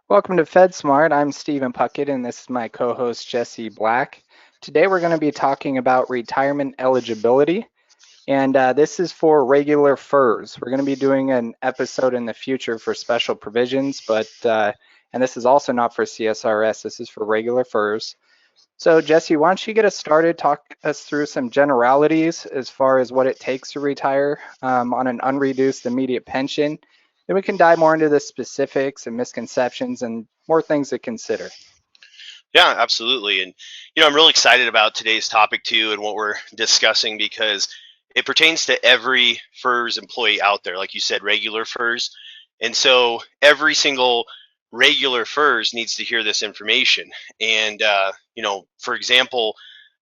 Welcome to FedSmart. I'm Stephen Puckett, and this is my co-host Jesse Black. Today we're going to be talking about retirement eligibility, and this is for regular FERS. We're going to be doing an episode in the future for special provisions, and this is also not for CSRS. This is for regular FERS. So Jesse, why don't you get us started? Talk us through some generalities as far as what it takes to retire on an unreduced immediate pension. Then we can dive more into the specifics and misconceptions and more things to consider. Yeah, absolutely. And, I'm really excited about today's topic too and what we're discussing because it pertains to every FERS employee out there, like you said, regular FERS. And so every single regular FERS needs to hear this information. And, for example,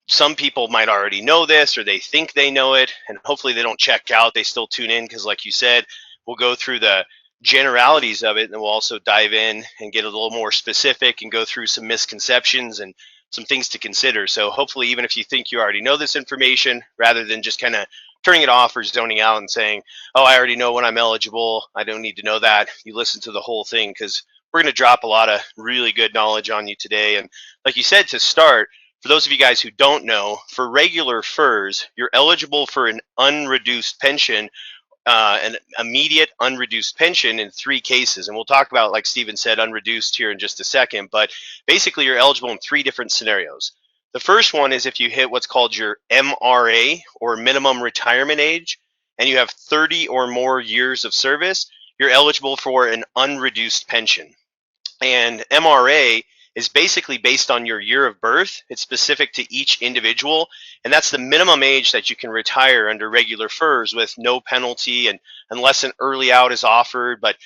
some people might already know this or they think they know it, and hopefully they don't check out. They still tune in because, like you said, we'll go through the generalities of it, and then we'll also dive in and get a little more specific and go through some misconceptions and some things to consider. So hopefully, even if you think you already know this information, rather than just kind of turning it off or zoning out and saying, oh, I already know when I'm eligible, I don't need to know that, you listen to the whole thing, because we're going to drop a lot of really good knowledge on you today. And like you said, to start, for those of you guys who don't know, for regular FERS, you're eligible for an unreduced pension, an immediate unreduced pension in 3 cases. And we'll talk about, like Stephen said, unreduced here in just a second. But basically, you're eligible in 3 different scenarios. The first one is if you hit what's called your MRA, or minimum retirement age, and you have 30 or more years of service, you're eligible for an unreduced pension. And MRA is basically based on your year of birth. It's specific to each individual, and that's the minimum age that you can retire under regular FERS with no penalty, and unless an early out is offered. But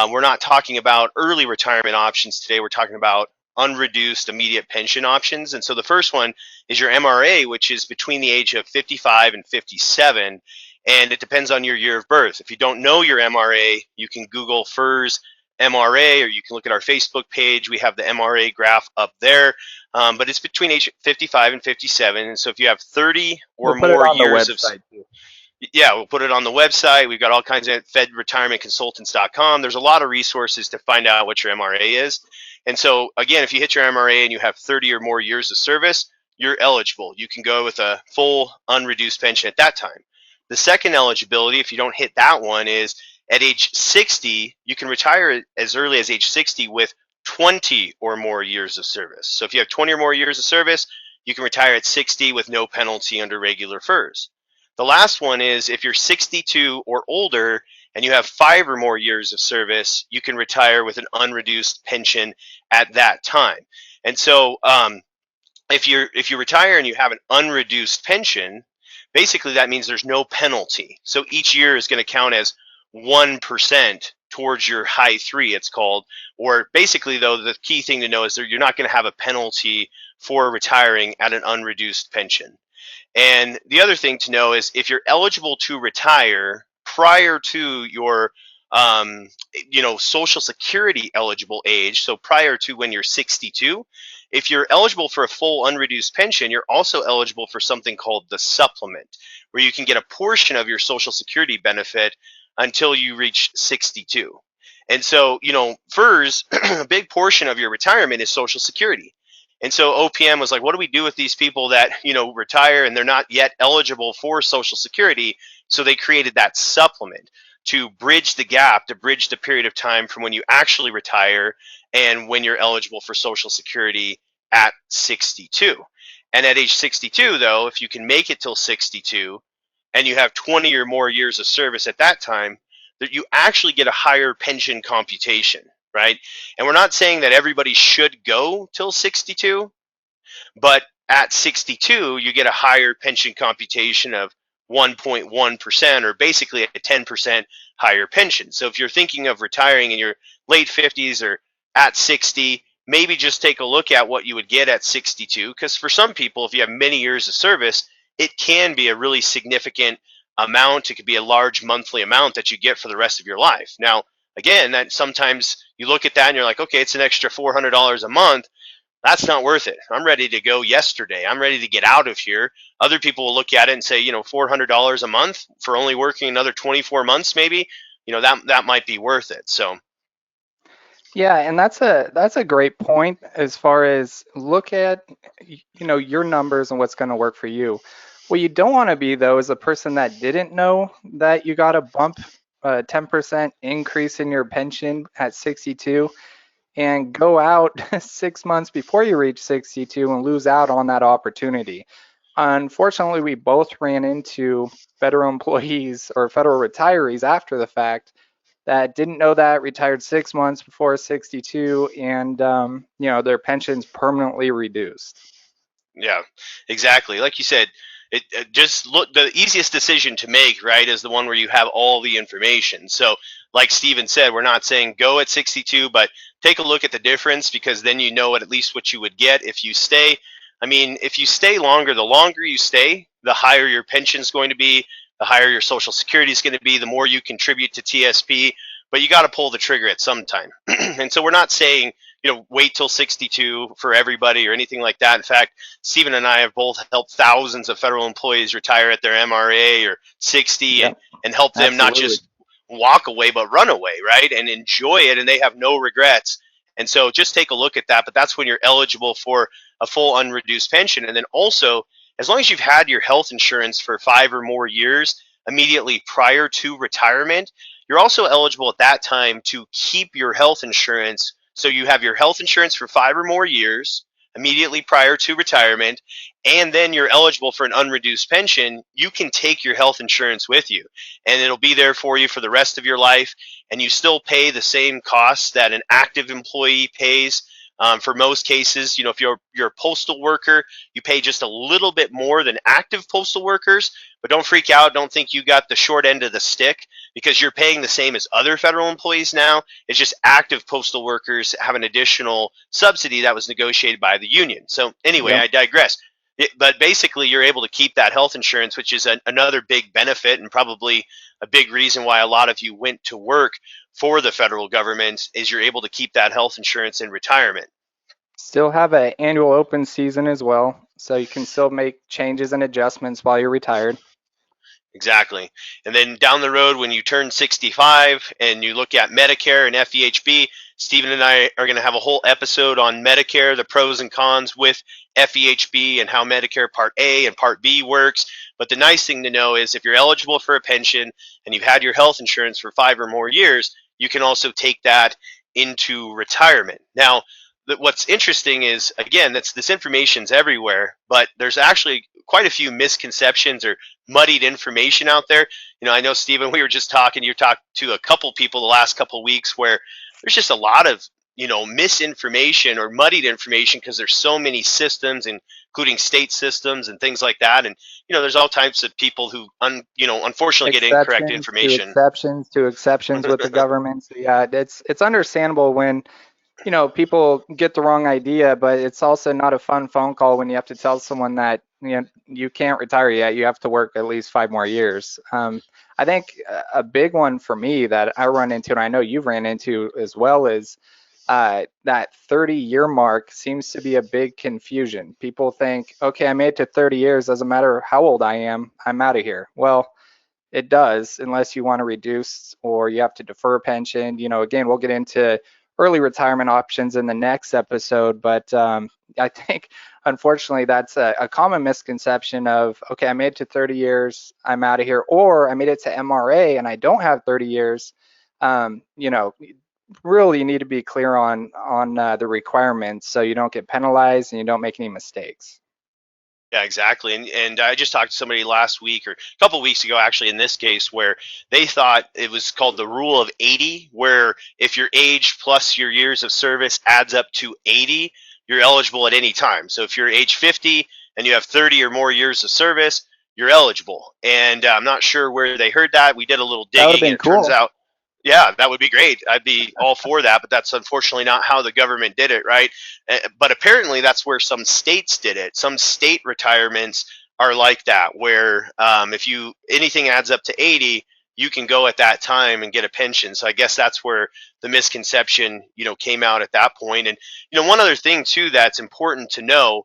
we're not talking about early retirement options today. We're talking about unreduced immediate pension options. And so the first one is your MRA, which is between the age of 55 and 57, and it depends on your year of birth. If you don't know your MRA, you can Google FERS MRA, or you can look at our Facebook page. We have the MRA graph up there, but it's between age 55 and 57. And so if you have 30 or more years of, yeah, we'll put it on the website. We've got all kinds of FedRetirementConsultants.com. There's a lot of resources to find out what your MRA is. And so again, if you hit your MRA and you have 30 or more years of service, you're eligible. You can go with a full unreduced pension at that time. The second eligibility, if you don't hit that one, is at age 60, you can retire as early as age 60 with 20 or more years of service. So if you have 20 or more years of service, you can retire at 60 with no penalty under regular FERS. The last one is if you're 62 or older and you have 5 or more years of service, you can retire with an unreduced pension at that time. And so if you retire and you have an unreduced pension, basically that means there's no penalty. So each year is going to count as 1% towards your high 3, it's called. Or basically, though, the key thing to know is that you're not going to have a penalty for retiring at an unreduced pension. And the other thing to know is if you're eligible to retire prior to your Social Security eligible age, so prior to when you're 62, if you're eligible for a full unreduced pension, you're also eligible for something called the supplement, where you can get a portion of your Social Security benefit until you reach 62. And so, FERS, a big portion of your retirement is Social Security. And so OPM was like, what do we do with these people that, retire and they're not yet eligible for Social Security? So they created that supplement to bridge the gap, to bridge the period of time from when you actually retire and when you're eligible for Social Security at 62. And at age 62, though, if you can make it till 62, and you have 20 or more years of service at that time, that you actually get a higher pension computation, right? And we're not saying that everybody should go till 62, but at 62, you get a higher pension computation of 1.1%, or basically a 10% higher pension. So if you're thinking of retiring in your late 50s or at 60, maybe just take a look at what you would get at 62, because for some people, if you have many years of service, it can be a really significant amount. It could be a large monthly amount that you get for the rest of your life. Now, again, that sometimes you look at that and you're like, okay, it's an extra $400 a month. That's not worth it. I'm ready to go yesterday. I'm ready to get out of here. Other people will look at it and say, $400 a month for only working another 24 months maybe. that might be worth it. So Yeah, and that's a great point as far as look at your numbers and what's going to work for you. What you don't want to be though is a person that didn't know that you got a bump, a 10% increase in your pension at 62 and go out 6 months before you reach 62 and lose out on that opportunity. Unfortunately, we both ran into federal employees or federal retirees after the fact that didn't know that, retired 6 months before 62, and their pensions permanently reduced. yeah, exactly. Like you said, it just look the easiest decision to make, right, is the one where you have all the information. So, like Steven said, we're not saying go at 62, but take a look at the difference because then you know at least what you would get if you stay. I mean, if you stay longer, the longer you stay, the higher your pension is going to be, the higher your Social Security is going to be, the more you contribute to TSP. But you got to pull the trigger at some time. And so we're not saying, wait till 62 for everybody or anything like that. In fact, Stephen and I have both helped thousands of federal employees retire at their MRA or 60 and, Yep, and help them not absolutely. just walk away, but run away, right? And enjoy it. And they have no regrets. And so just take a look at that. But that's when you're eligible for a full unreduced pension. And then also, as long as you've had your health insurance for 5 or more years immediately prior to retirement, you're also eligible at that time to keep your health insurance. So you have your health insurance for 5 or more years immediately prior to retirement, and then you're eligible for an unreduced pension. You can take your health insurance with you, and it'll be there for you for the rest of your life, and you still pay the same costs that an active employee pays. For most cases, if you're a postal worker, you pay just a little bit more than active postal workers, but don't freak out. Don't think you got the short end of the stick because you're paying the same as other federal employees now. It's just active postal workers have an additional subsidy that was negotiated by the union. So anyway, Yep. I digress. But basically, you're able to keep that health insurance, which is another big benefit and probably a big reason why a lot of you went to work for the federal government is you're able to keep that health insurance in retirement. Still have an annual open season as well, so you can still make changes and adjustments while you're retired. Exactly. And then down the road, when you turn 65 and you look at Medicare and FEHB, Stephen and I are going to have a whole episode on Medicare, the pros and cons with FEHB and how Medicare Part A and Part B works. But the nice thing to know is if you're eligible for a pension and you've had your health insurance for 5 or more years, you can also take that into retirement. Now, what's interesting is, again, this information's everywhere, but there's actually quite a few misconceptions or muddied information out there. I know, Stephen, we were just talking, you talked to a couple people the last couple of weeks where there's just a lot of, misinformation or muddied information because there's so many systems, including state systems and things like that. And, there's all types of people who, unfortunately get incorrect Exceptions to information. exceptions to exceptions with the government. So yeah, it's understandable when people get the wrong idea, but it's also not a fun phone call when you have to tell someone that you can't retire yet. You have to work at least 5 more years. I think a big one for me that I run into, and I know you've ran into as well, is that 30-year mark seems to be a big confusion. People think, okay, I made it to 30 years, doesn't matter how old I am, I'm out of here. Well, it does, unless you want to reduce or you have to defer a pension. Again, we'll get into early retirement options in the next episode, but I think unfortunately that's a common misconception of, okay, I made it to 30 years, I'm out of here, or I made it to MRA and I don't have 30 years. Really you need to be clear on the requirements so you don't get penalized and you don't make any mistakes. Yeah, exactly. And I just talked to somebody last week or a couple of weeks ago, actually, in this case, where they thought it was called the rule of 80, where if your age plus your years of service adds up to 80, you're eligible at any time. So if you're age 50 and you have 30 or more years of service, you're eligible. And I'm not sure where they heard that. We did a little That would have digging, and been it turns cool. out, yeah, that would be great. I'd be all for that, but that's unfortunately not how the government did it, right? But apparently that's where some states did it. Some state retirements are like that, where if you anything adds up to 80, you can go at that time and get a pension. So I guess that's where the misconception, came out at that point. And one other thing too that's important to know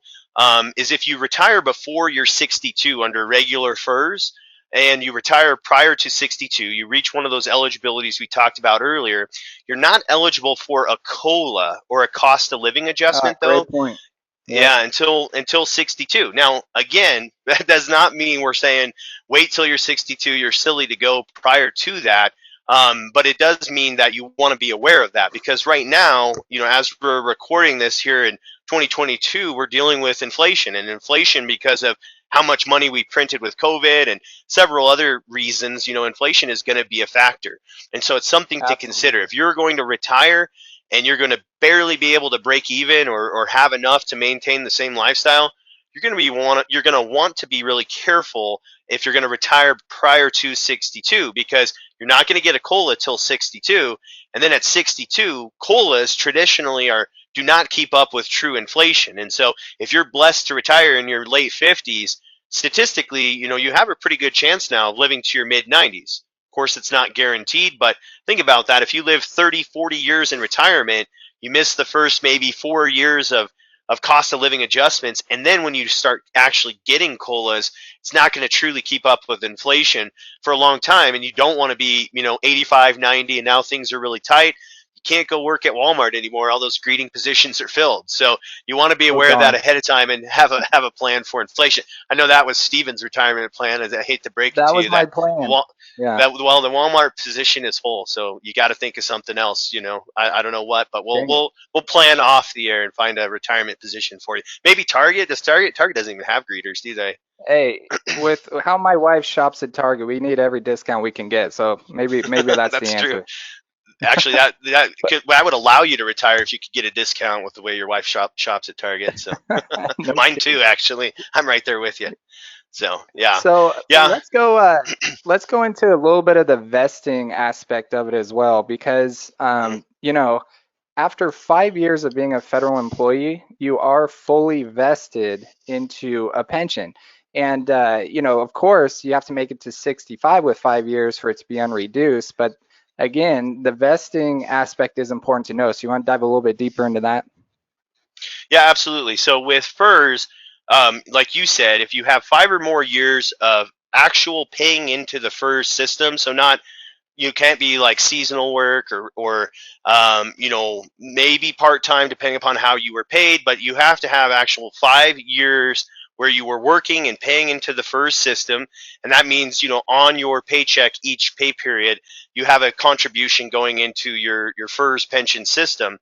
is if you retire before you're 62 under regular FERS, and you retire prior to 62, you reach one of those eligibilities we talked about earlier, you're not eligible for a COLA or a cost of living adjustment though. Great point. Yep. Yeah, until 62. Now, again, that does not mean we're saying wait till you're 62. You're silly to go prior to that. But it does mean that you want to be aware of that, because right now, as we're recording this here in 2022, we're dealing with inflation, and inflation because of how much money we printed with COVID and several other reasons. Inflation is going to be a factor, and so it's something to consider. If you're going to retire and you're going to barely be able to break even or have enough to maintain the same lifestyle, you're going to want to be really careful if you're going to retire prior to 62, because you're not going to get a COLA till 62, and then at 62, COLAs traditionally do not keep up with true inflation. And so if you're blessed to retire in your late 50s, statistically, you have a pretty good chance now of living to your mid 90s. Of course, it's not guaranteed, but think about that. If you live 30, 40 years in retirement, you miss the first maybe 4 years of cost of living adjustments, and then when you start actually getting COLAs, it's not going to truly keep up with inflation for a long time, and you don't want to be 85, 90, and now things are really tight. You can't go work at Walmart anymore. All those greeting positions are filled. So you want to be aware of that ahead of time and have a plan for inflation. I know that was Steven's retirement plan. I hate to break it to you. That was my plan. The Walmart position is full, so you got to think of something else. I don't know what, but we'll plan off the air and find a retirement position for you. Maybe Target. Target doesn't even have greeters, do they? Hey, with how my wife shops at Target, we need every discount we can get. So maybe that's the answer. True. Actually, that would allow you to retire if you could get a discount with the way your wife shops at Target. So No mine kidding. too. Actually, I'm right there with you. So yeah. So Yeah. let's go into a little bit of the vesting aspect of it as well, because after 5 years of being a federal employee, you are fully vested into a pension. And of course, you have to make it to 65 with 5 years for it to be unreduced. But again, the vesting aspect is important to know. So you want to dive a little bit deeper into that? Yeah, absolutely. So with FERS, like you said, if you have 5 or more years of actual paying into the FERS system, so you can't be like seasonal work or maybe part-time depending upon how you were paid, but you have to have actual 5 years where you were working and paying into the FERS system. And that means, on your paycheck each pay period, you have a contribution going into your FERS pension system.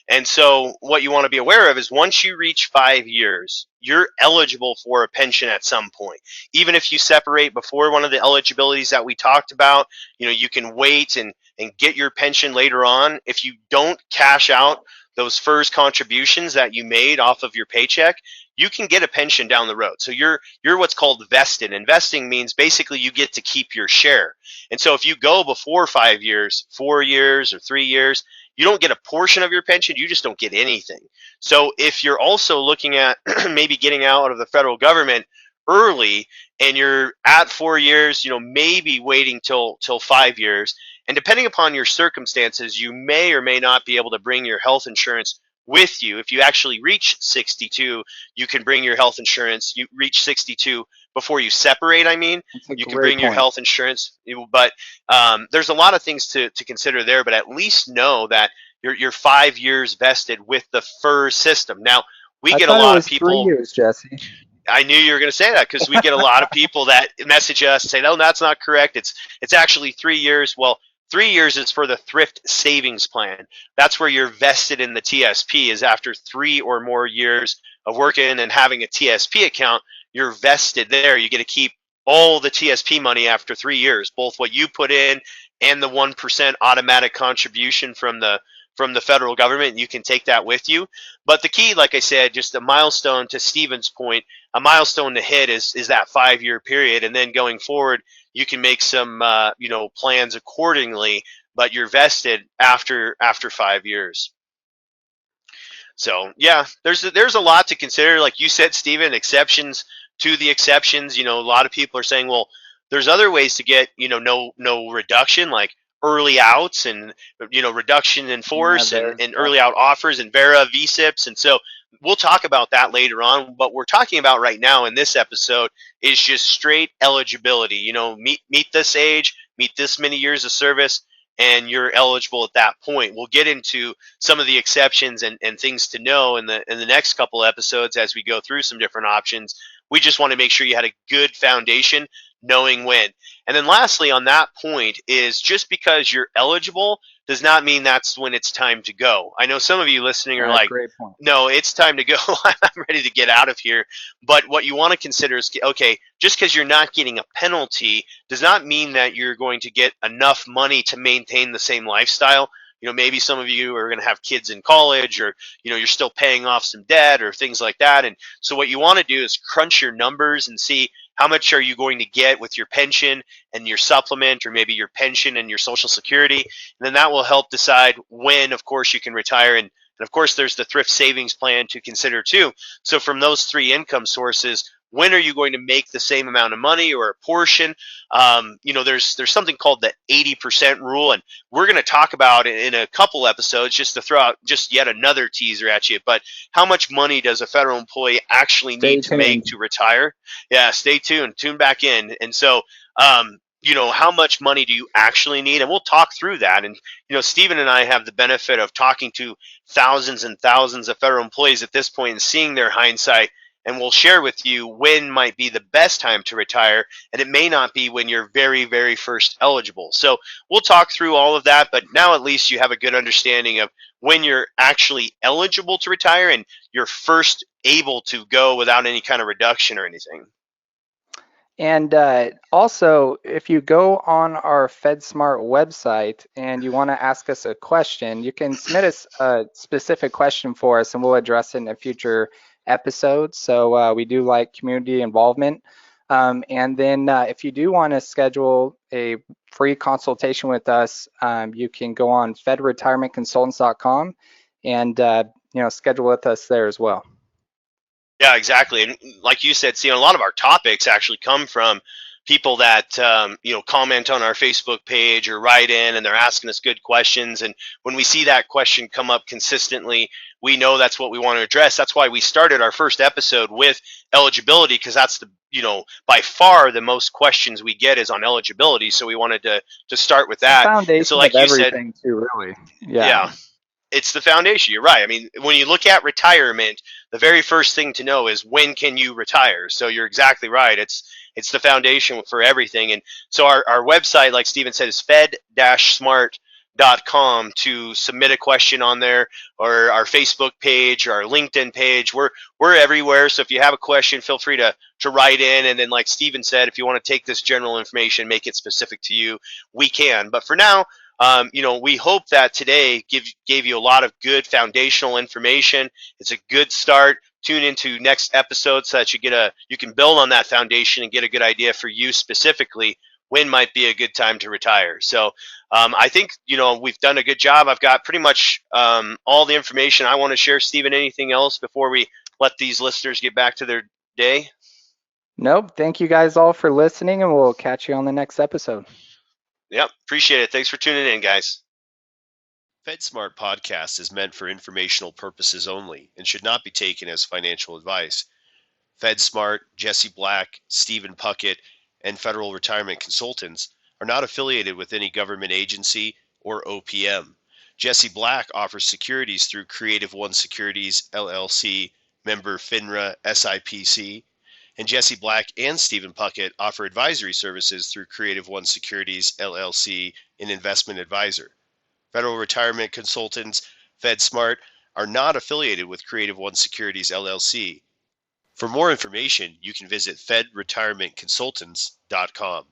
And so what you want to be aware of is once you reach 5 years, you're eligible for a pension at some point. Even if you separate before one of the eligibilities that we talked about, you can wait and get your pension later on. If you don't cash out those FERS contributions that you made off of your paycheck, you can get a pension down the road. So you're what's called vested. And vesting means basically you get to keep your share. And so if you go before 5 years, 4 years, or 3 years, you don't get a portion of your pension, you just don't get anything. So if you're also looking at maybe getting out of the federal government early and you're at 4 years, maybe waiting till 5 years, and depending upon your circumstances, you may or may not be able to bring your health insurance with you. If you actually reach 62, you can bring your health insurance. You reach 62 before you separate, you can bring your health insurance. But there's a lot of things to consider there, but at least know that you're 5 years vested with the FERS system. Now, we get a lot of people. 3 years, Jesse. I knew you were going to say that, because we get a lot of people that message us and say, no, that's not correct. It's actually 3 years. Well, 3 years is for the thrift savings plan. That's where you're vested in the TSP, is after 3 or more years of working and having a TSP account, you're vested there. You get to keep all the TSP money after 3 years, both what you put in and the 1% automatic contribution from the federal government. You can take that with you. But the key, like I said, just a milestone, to Steven's point, a milestone to hit is that 5 year period. And then going forward, you can make some plans accordingly, but you're vested after 5 years. So yeah, there's a lot to consider. Like you said, Steven, exceptions to the exceptions. A lot of people are saying, well, there's other ways to get no reduction, like early outs and reduction in force and early out offers and VERA, VSIPs. And so we'll talk about that later on. What we're talking about right now in this episode is just straight eligibility. Meet this age, meet this many years of service, and you're eligible at that point. We'll get into some of the exceptions and things to know in the next couple episodes as we go through some different options. We just want to make sure you had a good foundation knowing when. And then lastly on that point is just because you're eligible does not mean that's when it's time to go. I know some of you listening are like, Great point. no, it's time to go. I'm ready to get out of here. But what you want to consider is, okay, just because you're not getting a penalty does not mean that you're going to get enough money to maintain the same lifestyle. Maybe some of you are going to have kids in college, or, you're still paying off some debt or things like that. And so what you want to do is crunch your numbers and see how much are you going to get with your pension and your supplement, or maybe your pension and your Social Security. And then that will help decide when, of course, you can retire. And of course, there's the thrift savings plan to consider too. So from those three income sources, when are you going to make the same amount of money or a portion? There's something called the 80% rule, and we're going to talk about it in a couple episodes just to throw out just yet another teaser at you. But how much money does a federal employee actually need to make to retire? Yeah, stay tuned. Tune back in. And so, how much money do you actually need? And we'll talk through that. And, Stephen and I have the benefit of talking to thousands and thousands of federal employees at this point and seeing their hindsight. And we'll share with you when might be the best time to retire. And it may not be when you're very, very first eligible. So we'll talk through all of that. But now at least you have a good understanding of when you're actually eligible to retire and you're first able to go without any kind of reduction or anything. And also, if you go on our FedSmart website and you want to ask us a question, you can submit us a specific question for us and we'll address it in a future episode. So we do like community involvement. And then if you do want to schedule a free consultation with us, you can go on fedretirementconsultants.com and schedule with us there as well. Yeah, exactly. And like you said, a lot of our topics actually come from people that comment on our Facebook page or write in, and they're asking us good questions. And when we see that question come up consistently, we know that's what we want to address. That's why we started our first episode with eligibility, because that's the by far the most questions we get is on eligibility. So we wanted to start with that. The foundation so like of you everything said, too, really. Yeah. It's the foundation. You're right. I mean, when you look at retirement, the very first thing to know is when can you retire? So you're exactly right. It's the foundation for everything. And so our website, like Stephen said, is fed-smart.com to submit a question on there, or our Facebook page or our LinkedIn page. We're everywhere. So if you have a question, feel free to write in. And then like Stephen said, if you want to take this general information, make it specific to you, we can. But for now, we hope that today gave you a lot of good foundational information. It's a good start. Tune into next episode so that you can build on that foundation and get a good idea for you specifically when might be a good time to retire. So I think we've done a good job. I've got pretty much all the information I want to share. Stephen, anything else before we let these listeners get back to their day? Nope. Thank you guys all for listening, and we'll catch you on the next episode. Yep, appreciate it. Thanks for tuning in, guys. FedSmart Podcast is meant for informational purposes only and should not be taken as financial advice. FedSmart, Jesse Black, Stephen Puckett, and Federal Retirement Consultants are not affiliated with any government agency or OPM. Jesse Black offers securities through Creative One Securities, LLC, member FINRA, SIPC, and Jesse Black and Stephen Puckett offer advisory services through Creative One Securities, LLC, an investment advisor. Federal Retirement Consultants, FedSmart, are not affiliated with Creative One Securities, LLC. For more information, you can visit fedretirementconsultants.com.